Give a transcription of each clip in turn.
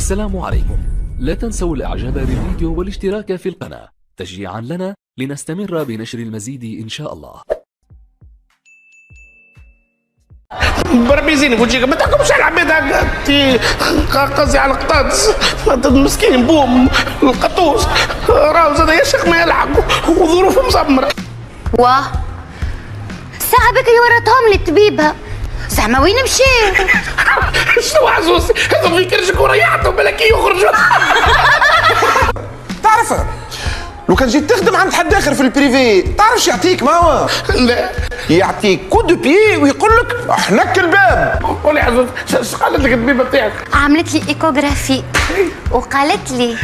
السلام عليكم. لا تنسوا الاعجاب بالفيديو والاشتراك في القناة تشجيعا لنا لنستمر بنشر المزيد ان شاء الله. بربي يزينك وجهك ما تحكمش على العباد هكا قصدي على القطاطس مسكين بوم القطوس راهو زاد يشق ما يلعب وظروفه مصمرة. واه ساعة بكري وراتهم للطبيبة زعما وين مشاو؟ شنو عزوز هذا في كرشك وريحتهم بالك يخرجوا. تعرف لو كان جيت تخدم عند حد اخر في البريفي تعرفش يعطيك ما هو؟ لا يعطيك كو دو بيي ويقول لك احنك الباب. قولي عزوز اش قالت لك الطبيبة بتاعك؟ عملت لي ايكوغرافي وقالت لي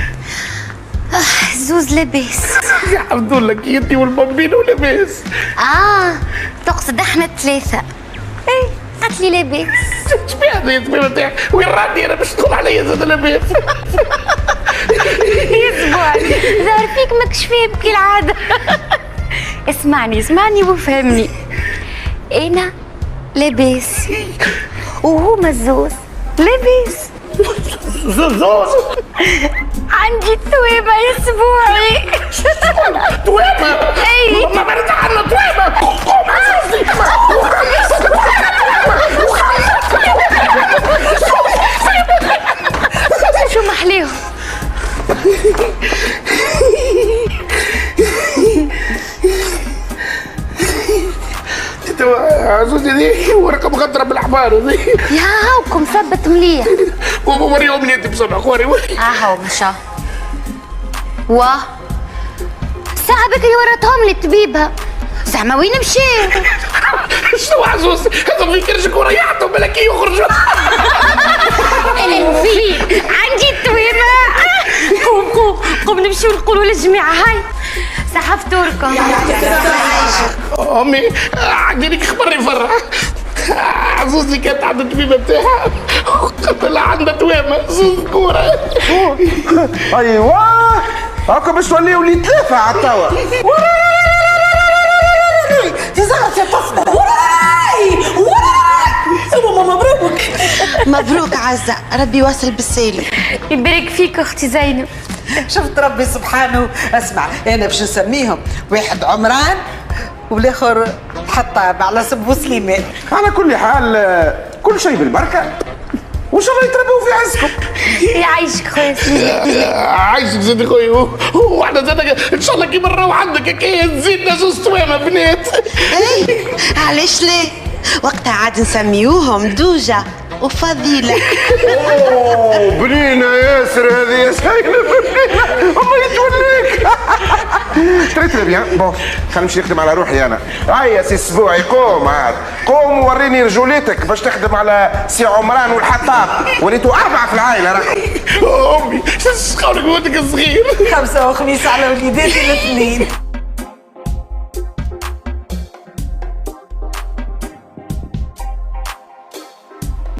زوز لاباس. يحمدوا لك انتي والبامبينو لاباس. تقصد احنا الثلاثة. اي قالت لي لاباس. شبيه هذه الطبيبة بتاعك؟ وين راني انا باش تدخل عليا زاد لاباس؟ يسبوعي ظهر فيك ماكش فاهم كالعادة. اسمعني وفهمني. انا لاباس وهو مزوز لاباس. زوز عندي تويبة يا اسبوعي. تويبة؟ اي ما برد عنا تويبة. شو محليهم؟ عزوزي ذي ورقة مغطرة بالأحبار ذي. يا هاوكم ثبت مليح. وريهم لي انت بصبع خواري. هاو مشى. واه ساعة بكري وراتهم للطبيبة زعما وين مشاو؟ شنو عزوز هذا في كرشك وريحتهم بالك يخرجوا. الفيل عندي التويبة. قوم نمشيو نقولوا للجماعة هاي صحة فطوركم. امي عندك خبر يفرح. عزوزي كانت عند الطبيبة بتاعها قلت لها عندها توامة زوز كورة. ايوا هاكا باش توليو لي ثلاثة على التوا. في زهرة يا طفلة. ماما مبروك. مبروك عزة، ربي يواصل بالسالم. يبارك فيك اختي زينب. شفت ربي سبحانه. اسمع انا باش نسميهم واحد عمران والاخر حطاب على سبو سليمان. على كل حال كل شيء بالبركة وان شاء الله يتربوا في عزكم. يعيشك خويا سليمان. عايشك زيد خويا واحنا زاد ان شاء الله كي نروح عندك هكايا تزيدنا زوز توامة بنات. اي علاش لا؟ وقتها عاد نسميوهم دوجة وفضيلة. اوه بنينة ياسر هذه يا سيدة بنينة الله يتوليك. تري بيان بون خلينا نمشي نخدم على روحي انا. هيا سي اسبوعي قوم عاد قوم ووريني رجوليتك باش تخدم على سي عمران والحطاب. وليتوا أربعة في العائلة راكم. امي شو قولك ولدك الصغير؟ خمسة وخميس على وليداتي الاثنين.